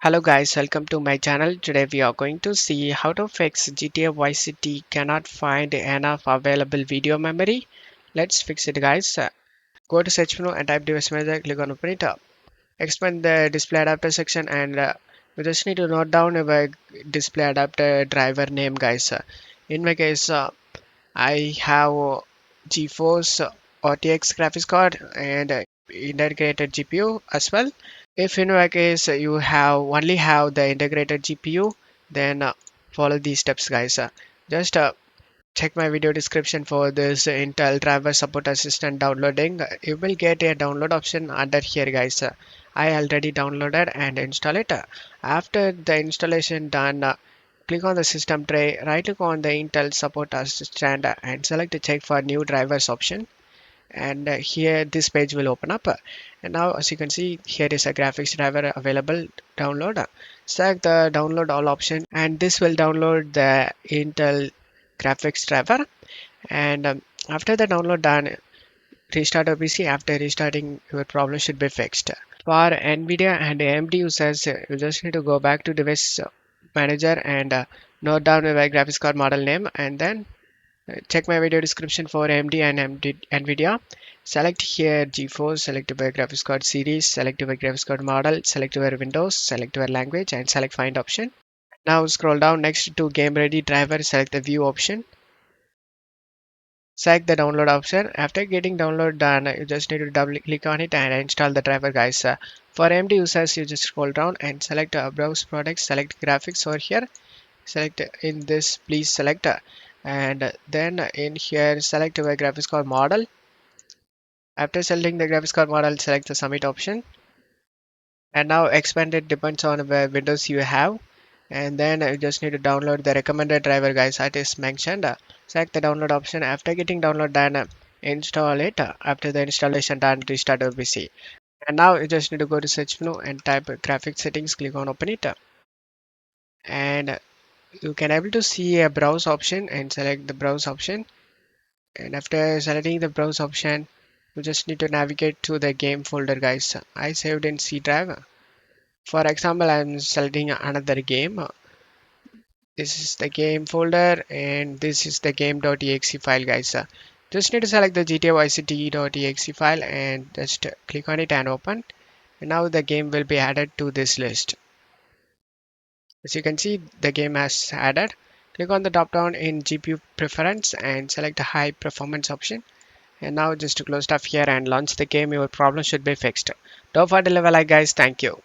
Hello guys, welcome to my channel. Today we are going to see how to fix GTA Vice City cannot find enough available video memory. Let's fix it guys. Go to search menu and type device manager, click on open it up. Expand the display adapter section and you just need to note down your display adapter driver name guys. In my case, I have GeForce RTX graphics card and integrated GPU as well. If in your case you have only have the integrated GPU, then follow these steps, guys. Just check my video description for this Intel driver support assistant downloading. You will get a download option under here, guys. I already downloaded and install it. After the installation done, click on the system tray, right click on the Intel support assistant and select the check for new drivers option, and here this page will open up, and now as you can see here is a graphics driver available. Download, select the download all option and this will download the Intel graphics driver. And after the download done, restart your PC. After restarting, your problem should be fixed. For Nvidia and AMD users, you just need to go back to device manager and note down your graphics card model name, and then check my video description for AMD and Nvidia. Select here GeForce, select your graphics card series, select your graphics card model, select your Windows, select your language, and select find option. Now scroll down next to game ready driver, select the view option. Select the download option. After getting download done, you just need to double click on it and install the driver, guys. For AMD users, you just scroll down and select browse products, select graphics over here, select in this please select, and then in here select your graphics card model. After selecting the graphics card model, select the submit option, and now expand it depends on where windows you have, and then you just need to download the recommended driver, guys, that is mentioned. Select the download option. After getting download done, install it. After the installation done, restart your PC. And now you just need to go to search menu and type graphics settings, click on open it, and you can able to see a browse option and select the browse option. And after selecting the browse option, you just need to navigate to the game folder, guys. I saved in C drive. For example, I'm selecting another game. This is the game folder and this is the game.exe file, guys. Just need to select the GTA Vice City.exe file and just click on it and open. And now the game will be added to this list. As you can see, the game has added. Click on the drop down in GPU preference and select the high performance option. And now just to close stuff here and launch the game, your problem should be fixed. Don't forget to leave a like, guys. Thank you.